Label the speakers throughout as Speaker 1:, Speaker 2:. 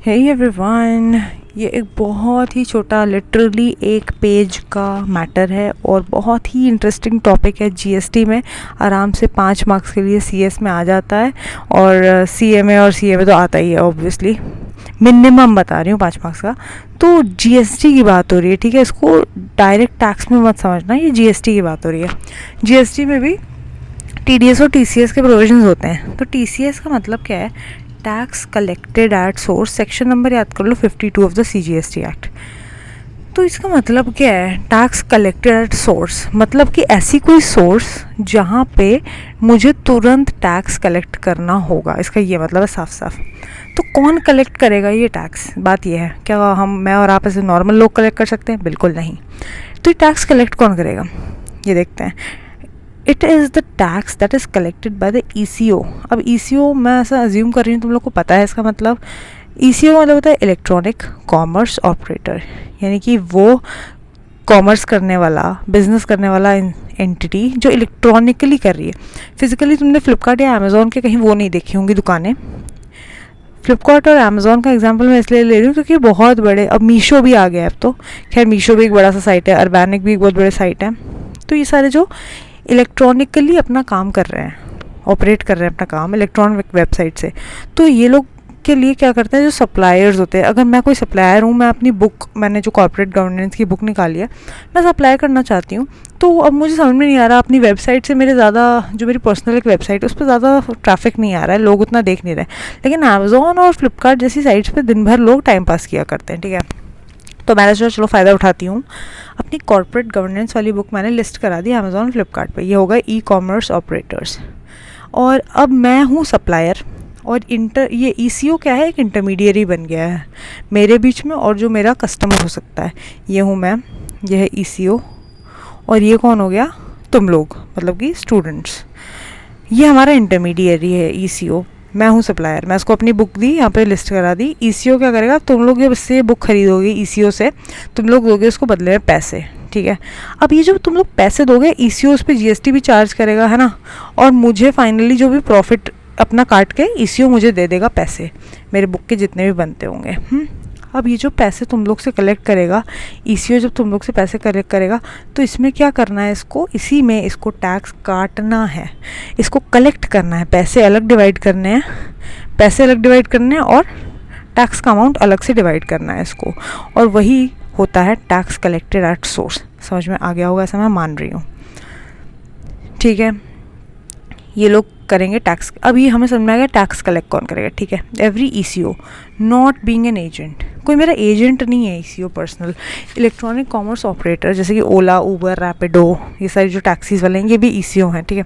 Speaker 1: Hey everyone, ये एक बहुत ही छोटा लिटरली एक पेज का मैटर है और बहुत ही इंटरेस्टिंग टॉपिक है। जीएसटी में आराम से 5 मार्क्स के लिए सीएस में आ जाता है और सीएमए और सीएमए तो आता ही है ऑब्वियसली। मिनिमम बता रही हूँ 5 मार्क्स का। तो जीएसटी की बात हो रही है, ठीक है। इसको डायरेक्ट टैक्स में मत समझना, ये जीएसटी की बात हो रही है। जीएसटी में भी टीडीएस और टीसीएस के प्रोविजंस होते हैं। तो टीसीएस का मतलब क्या है? Tax collected at source. Section number याद कर लो 52 ऑफ द सीजीएसटी एक्ट। तो इसका मतलब क्या है? टैक्स कलेक्टेड एट सोर्स मतलब कि ऐसी कोई सोर्स जहाँ पे मुझे तुरंत टैक्स कलेक्ट करना होगा, इसका ये मतलब है साफ साफ। तो कौन कलेक्ट करेगा ये टैक्स? बात ये है, क्या मैं और आप ऐसे नॉर्मल लोग कलेक्ट कर सकते हैं? बिल्कुल नहीं। तो ये टैक्स कलेक्ट कौन करेगा, ये देखते हैं। It is the tax that is collected by the eco. अब ईसीओ मैं ऐसा अज्यूम कर रही हूँ तुम लोग को पता है इसका मतलब। ईसीओ मतलब होता है इलेक्ट्रॉनिक कॉमर्स ऑपरेटर, यानी कि वो कॉमर्स करने वाला, बिजनेस करने वाला एंटिटी जो इलेक्ट्रॉनिकली कर रही है। फिजिकली तुमने फ्लिपकार्ट या अमेज़ॉन के कहीं वो नहीं देखी होंगी दुकानें। फ्लिपकार्ट और अमेज़ॉन का एग्जांपल मैं इसलिए ले रही हूँ क्योंकि बहुत बड़े, अब मीशो भी आ गया है अब तो। खैर मीशो भी एक बड़ा सा साइट है, अर्बैनिक भी एक बहुत बड़े साइट है। तो ये सारे जो इलेक्ट्रॉनिकली अपना काम कर रहे हैं, ऑपरेट कर रहे हैं अपना काम इलेक्ट्रॉनिक वेबसाइट से, तो ये लोग के लिए क्या करते हैं, जो सप्लायर्स होते हैं। अगर मैं कोई सप्लायर हूँ, मैं अपनी बुक, मैंने जो कॉर्पोरेट गवर्नेंस की बुक निकाली है, मैं सप्लाई करना चाहती हूँ, तो अब मुझे समझ में नहीं आ रहा अपनी वेबसाइट से मेरे ज़्यादा, जो मेरी पर्सनल एक वेबसाइट है उस पर ज़्यादा ट्रैफिक नहीं आ रहा है, लोग उतना देख नहीं रहे। लेकिन अमेज़ॉन और फ्लिपकार्ट जैसी साइट्स पर दिन भर लोग टाइम पास किया करते हैं, ठीक है। तो मैंने सोचा चलो फ़ायदा उठाती हूँ। अपनी कॉर्पोरेट गवर्नेंस वाली बुक मैंने लिस्ट करा दी अमेज़ॉन फ्लिपकार्ट पे। ये होगा ई कॉमर्स ऑपरेटर्स। और अब मैं हूँ सप्लायर और ये ईसीओ क्या है? एक इंटरमीडियरी बन गया है मेरे बीच में और जो मेरा कस्टमर हो सकता है। ये हूँ मैं, ये है ईसीओ और ये कौन हो गया? तुम लोग, मतलब कि स्टूडेंट्स। ये हमारा इंटरमीडियरी है ईसीओ। मैं हूँ सप्लायर, मैं इसको अपनी बुक दी, यहाँ पे लिस्ट करा दी। ईसीओ क्या करेगा? तुम लोग जब इससे बुक खरीदोगे ईसीओ से, तुम लोग दोगे उसको बदले में पैसे, ठीक है। अब ये जो तुम लोग पैसे दोगे, ईसीओ उस पर जीएसटी भी चार्ज करेगा, है ना। और मुझे फाइनली जो भी प्रॉफिट अपना काट के ईसीओ मुझे दे देगा पैसे, मेरे बुक के जितने भी बनते होंगे। अब ये जो पैसे तुम लोग से कलेक्ट करेगा ईसीओ, जब तुम लोग से पैसे कलेक्ट करेगा, तो इसमें क्या करना है? इसको, इसी में इसको टैक्स काटना है, इसको कलेक्ट करना है। पैसे अलग डिवाइड करने हैं, पैसे अलग डिवाइड करने हैं और टैक्स का अमाउंट अलग से डिवाइड करना है इसको। और वही होता है टैक्स कलेक्टेड एट सोर्स। समझ में आ गया होगा, ऐसा मैं मान रही हूँ, ठीक है। ये लोग करेंगे टैक्स। अब ये हमें समझ में आ गया टैक्स कलेक्ट कौन करेगा, ठीक है। Every eco not being an agent, कोई मेरा एजेंट नहीं है eco, personal electronic commerce operator, जैसे कि ओला, उबर, रैपिडो, ये सारे जो टैक्सीज वाले हैं ये भी ईसीओ हैं, ठीक है।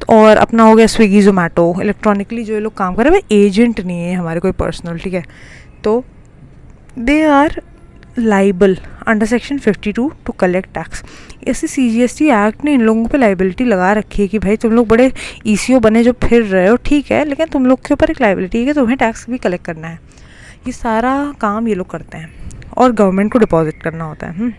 Speaker 1: तो और अपना हो गया स्विगी, जोमेटो, इलेक्ट्रॉनिकली जो ये लोग काम कर रहे हैं वो एजेंट नहीं है हमारे कोई पर्सनल, ठीक है। तो they are liable under section 52 to collect tax. ऐसे सीजीएसटी एक्ट ने इन लोगों पे लाइबिलिटी लगा रखी है कि भाई तुम लोग बड़े ईसीओ बने जो फिर रहे हो, ठीक है, लेकिन तुम लोग के ऊपर एक लाइबिलिटी है कि तुम्हें टैक्स भी कलेक्ट करना है। ये सारा काम ये लोग करते हैं और गवर्नमेंट को डिपॉजिट करना होता है।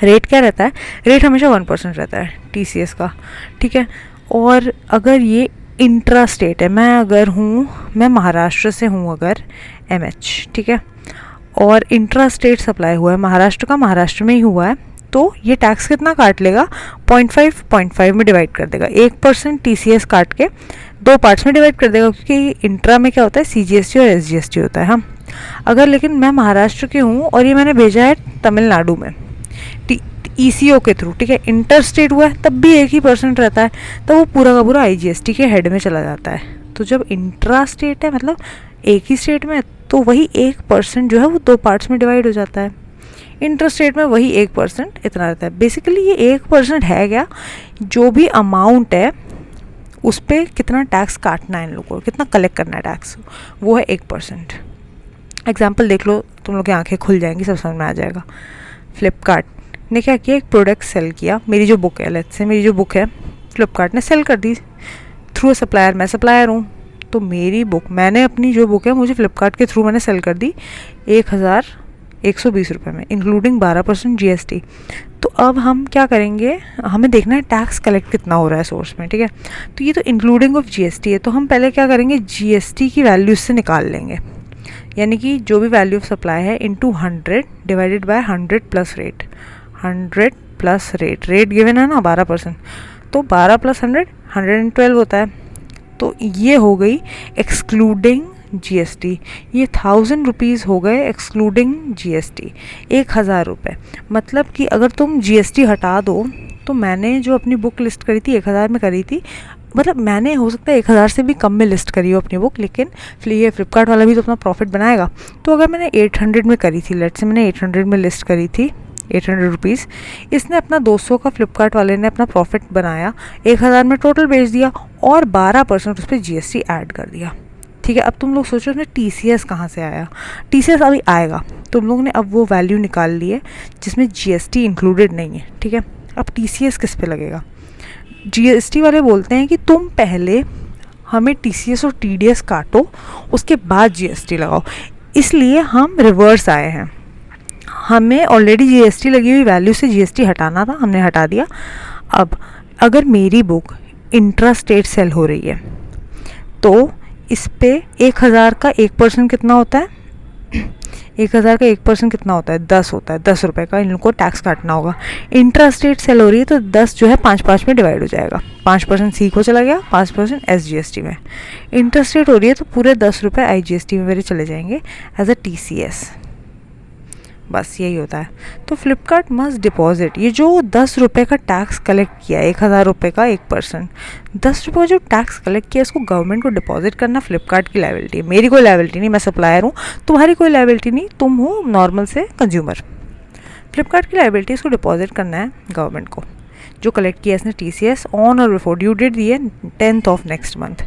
Speaker 1: रेट क्या रहता है? रेट हमेशा 1% रहता है टीसीएस का, ठीक है। और अगर ये इंट्रा स्टेट है, मैं महाराष्ट्र से हूँ अगर एमएच, ठीक है, और इंट्रा स्टेट सप्लाई हुआ है महाराष्ट्र का, महाराष्ट्र में ही हुआ है, तो ये टैक्स कितना काट लेगा? 0.5 में डिवाइड कर देगा। 1% टीसीएस काट के 2 पार्ट्स में डिवाइड कर देगा, क्योंकि इंट्रा में क्या होता है? सीजीएसटी और एसजीएसटी होता है। हाँ, अगर लेकिन मैं महाराष्ट्र की हूँ और ये मैंने भेजा है तमिलनाडु में ईसीओ के थ्रू, ठीक है, इंटर स्टेट हुआ है, तब भी 1% रहता है, तो वो पूरा का पूरा आईजीएसटी के हेड में चला जाता है। तो जब इंट्रा स्टेट है, मतलब एक ही स्टेट में, तो वही 1% जो है वो 2 पार्ट्स में डिवाइड हो जाता है। इंटर स्टेट में वही 1% इतना रहता है। बेसिकली ये 1% है क्या? जो भी अमाउंट है उस पर कितना टैक्स काटना है इन लोगों को, कितना कलेक्ट करना है टैक्स, वो है 1%। एग्जाम्पल देख लो, तुम लोग की आंखें खुल जाएंगी, सब समझ में आ जाएगा। फ्लिपकार्ट ने क्या किया? एक प्रोडक्ट सेल किया। मेरी जो बुक है, लेट्स से मेरी जो बुक है फ्लिपकार्ट ने सेल कर दी थ्रू सप्लायर, मैं सप्लायर हूँ, तो मेरी बुक, मैंने अपनी जो बुक है मुझे फ्लिपकार्ट के थ्रू मैंने सेल कर दी 1120 रुपये में, इंक्लूडिंग 12% जीएसटी। तो अब हम क्या करेंगे? हमें देखना है टैक्स कलेक्ट कितना हो रहा है सोर्स में, ठीक है। तो ये तो इंक्लूडिंग ऑफ जीएसटी है, तो हम पहले क्या करेंगे? जीएसटी की वैल्यू इससे निकाल लेंगे। यानी कि जो भी वैल्यू ऑफ सप्लाई है into 100 divided by 100 plus rate, 100 plus rate given है ना 12%, तो 12 प्लस 100 112 होता है। तो ये हो गई एक्सक्लूडिंग जीएसटी, ये 1000 रुपीज़ हो गए एक्सक्लूडिंग जीएसटी, 1000 रुपये। मतलब कि अगर तुम जीएसटी हटा दो, तो मैंने जो अपनी बुक लिस्ट करी थी 1000 में करी थी, मतलब मैंने हो सकता है 1000 से भी कम में लिस्ट करी हो अपनी बुक, लेकिन ये फ्लिपकार्ट वाला भी तो अपना प्रॉफिट बनाएगा। तो अगर मैंने 800 में करी थी, लेट से मैंने 800 में लिस्ट करी थी, 800 रुपीज़, इसने अपना 200 का, फ्लिपकार्ट वाले ने अपना प्रॉफिट बनाया, 1000 में टोटल बेच दिया और 12% उस पर जीएसटी ऐड कर दिया। ठीक है, अब तुम लोग सोचो उसमें टीसीएस कहाँ से आया? टीसीएस अभी आएगा, तुम लोगों ने अब वो वैल्यू निकाल ली है जिसमें जीएसटी इंक्लूडेड नहीं है। ठीक है, अब टीसीएस किस पे लगेगा? जीएसटी वाले बोलते हैं कि तुम पहले हमें टीसीएस और टीडीएस काटो, उसके बाद जीएसटी लगाओ, इसलिए हम रिवर्स आए हैं। हमें ऑलरेडी जीएसटी लगी हुई वैल्यू से जीएसटी हटाना था, हमने हटा दिया। अब अगर मेरी बुक इंट्रा स्टेट सेल हो रही है तो इस पे 1000 का 1% कितना होता है? 1000 का 1% कितना होता है? 10 होता है, 10 रुपये का इन लोगों को टैक्स काटना होगा। इंट्रा स्टेट सेल हो रही है तो 10 जो है 5-5 में डिवाइड हो जाएगा, 5% सी को चला गया, 5% एसजीएसटी में। इंट्रा स्टेट हो रही है तो पूरे 10 रुपये आईजीएसटी में मेरे चले जाएंगे एज अ टीसीएस। बस यही होता है। तो फ्लिपकार्ट मस्ट डिपॉजिट, ये जो 10 रुपये का टैक्स कलेक्ट किया, 1000 रुपये का 1%, 10 रुपये का जो टैक्स कलेक्ट किया इसको गवर्नमेंट को डिपॉजिट करना फ्लिपकार्ट की लायबिलिटी है। मेरी कोई लायबिलिटी नहीं, मैं सप्लायर हूँ, तुम्हारी कोई लायबिलिटी नहीं, तुम हो नॉर्मल से कंज्यूमर। फ्लिपकार्ट की लायबिलिटी इसको डिपॉजिट करना है गवर्नमेंट को, जो कलेक्ट किया इसने टीसीएस ऑन और बिफोर ड्यू डेट दी है 10th ऑफ नेक्स्ट मंथ।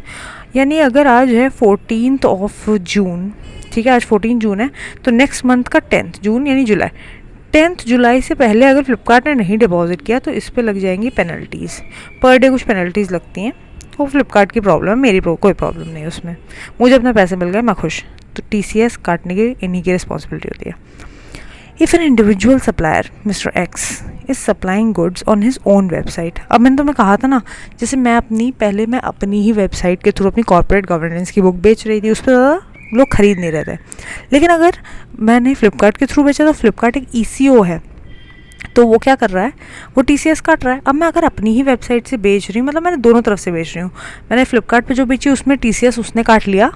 Speaker 1: यानी अगर आज है 14th ऑफ जून, ठीक है, आज 14 जून है, तो नेक्स्ट मंथ का 10th जून यानी जुलाई, 10th जुलाई से पहले अगर फ्लिपकार्ट ने नहीं डिपॉजिट किया तो इस पर लग जाएंगी पेनल्टीज़। पर डे कुछ पेनल्टीज़ लगती हैं, वो फ्लिपकार्ट की प्रॉब्लम है, मेरी कोई प्रॉब्लम नहीं है उसमें। मुझे अपने पैसे मिल गए, मैं खुश। तो टीसीएस काटने की इन्हीं की रिस्पॉन्सिबिलिटी होती है। If an individual supplier, Mr. X, is supplying goods on his own website, अब मैंने तुम्हें कहा था ना, जैसे पहले मैं अपनी ही वेबसाइट के थ्रू अपनी कॉर्पोरेट गवर्नेंस की बुक बेच रही थी, उस पर ज़्यादा लोग ख़रीद नहीं रहे थे। लेकिन अगर मैंने फ्लिपकार्ट के थ्रू बेचा तो फ्लिपकार्ट एक ईसीओ है, तो वो क्या कर रहा है, वो टीसीएस काट रहा है। अब मैं अगर अपनी ही वेबसाइट से बेच रही हूँ, मतलब मैंने दोनों तरफ से बेच रही हूँ, मैंने फ्लिपकार्ट पे जो बेची उसमें टीसीएस उसने काट लिया।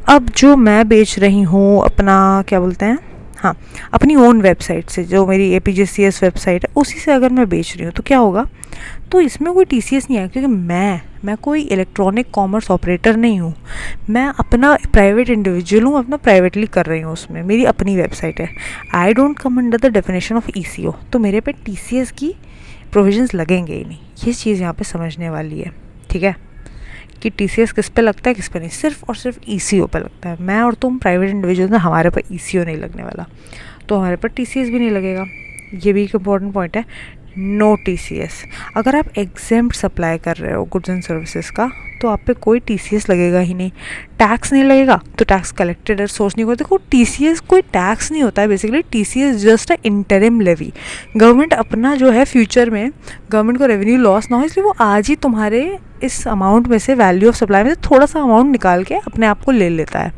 Speaker 1: अब जो मैं बेच रही हूँ अपना, क्या बोलते हैं, हाँ, अपनी ओन वेबसाइट से, जो मेरी APJCS वेबसाइट है उसी से अगर मैं बेच रही हूँ तो क्या होगा, तो इसमें कोई टीसीएस नहीं आएगा, क्योंकि मैं कोई इलेक्ट्रॉनिक कॉमर्स ऑपरेटर नहीं हूँ, मैं अपना प्राइवेट इंडिविजुअल हूँ, अपना प्राइवेटली कर रही हूँ, उसमें मेरी अपनी वेबसाइट है। I don't come under the definition of eco, तो मेरे पे टीसीएस की प्रोविजंस लगेंगे ही नहीं। ये चीज़ यहाँ पे समझने वाली है, ठीक है, कि टीसीएस किस पे लगता है किस पे नहीं, सिर्फ और सिर्फ ईसीओ पे लगता है। मैं और तुम प्राइवेट इंडिविजुअल, हमारे पर ईसीओ नहीं लगने वाला, तो हमारे पर टीसीएस भी नहीं लगेगा। ये भी एक इम्पॉर्टेंट पॉइंट है, नो टीसीएस। अगर आप एग्जेम्प्ट सप्लाई कर रहे हो गुड्स एंड सर्विसेज का, तो आप पे कोई टीसीएस लगेगा ही नहीं, टैक्स नहीं लगेगा, तो टैक्स कलेक्टेड सोर्स नहीं होता। देखो, टीसीएस कोई टैक्स नहीं होता है, basically TCS just a interim levy. Government अपना जो है फ्यूचर में गवर्नमेंट को रेवेन्यू लॉस ना हो, इसलिए वो आज ही तुम्हारे इस अमाउंट में से, वैल्यू ऑफ सप्लाई में से थोड़ा सा अमाउंट निकाल के अपने आप को ले लेता है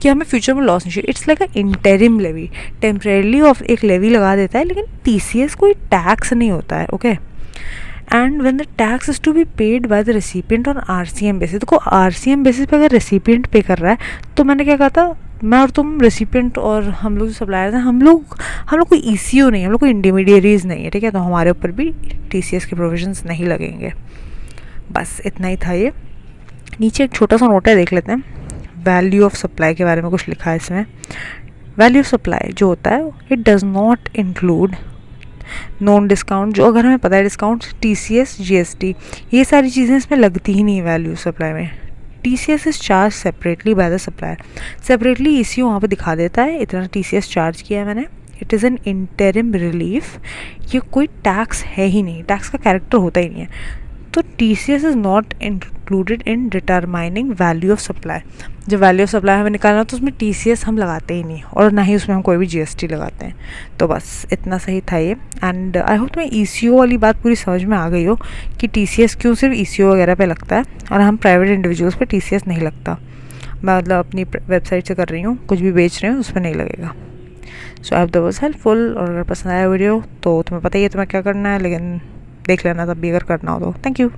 Speaker 1: कि हमें फ्यूचर में लॉस नहीं चाहिए। It's like a interim levy, temporarily off एक लेवी लगा देता है, लेकिन टीसीएस कोई टैक्स नहीं होता है। Okay, and when the tax is to be paid by the recipient on RCM basis. देखो, आरसीएम बेसिस पे अगर रेसिपिएंट पे कर रहा है, तो मैंने क्या कहा था, मैं और तुम रेसिपिएंट और हम लोग जो सप्लायर्स हैं, हम लोग कोई ईसीओ नहीं है, हम लोग कोई इंटरमीडिएरीज नहीं है, ठीक है, तो हमारे ऊपर भी टीसीएस के प्रोविजंस नहीं लगेंगे। बस इतना ही था। ये नीचे एक छोटा सा नोट है, देख लेते हैं। वैल्यू ऑफ सप्लाई के बारे में कुछ लिखा है इसमें। वैल्यू ऑफ सप्लाई जो होता है, it does not include non discount, जो अगर हमें पता है डिस्काउंट, टीसीएस, जीएसटी, ये सारी चीज़ें इसमें लगती ही नहीं वैल्यू सप्लाई में। TCS is charge separately by the supplier, separately eco वहाँ पे दिखा देता है, इतना टीसीएस चार्ज किया है मैंने। It is an interim relief, ये कोई टैक्स है ही नहीं, टैक्स का कैरेक्टर होता ही नहीं है। तो TCS is not included in determining value of supply. जब वैल्यू ऑफ सप्लाई हमें निकालना तो उसमें TCS हम लगाते ही नहीं, और ना ही उसमें हम कोई भी GST लगाते हैं। तो बस इतना सही था ये। एंड आई होप तुम्हें ECO वाली बात पूरी समझ में आ गई हो कि TCS क्यों सिर्फ ECO वगैरह पे लगता है और हम प्राइवेट इंडिविजुअल्स पे TCS नहीं लगता। मैं मतलब अपनी वेबसाइट से कर रही हूँ, कुछ भी बेच रही हूँ उसमें नहीं लगेगा। So I hope that was helpful, और अगर पसंद आया वीडियो तो तुम्हें पता ही है तुम्हें क्या करना है, लेकिन देख लेना तब भी अगर करना हो तो। Thank you.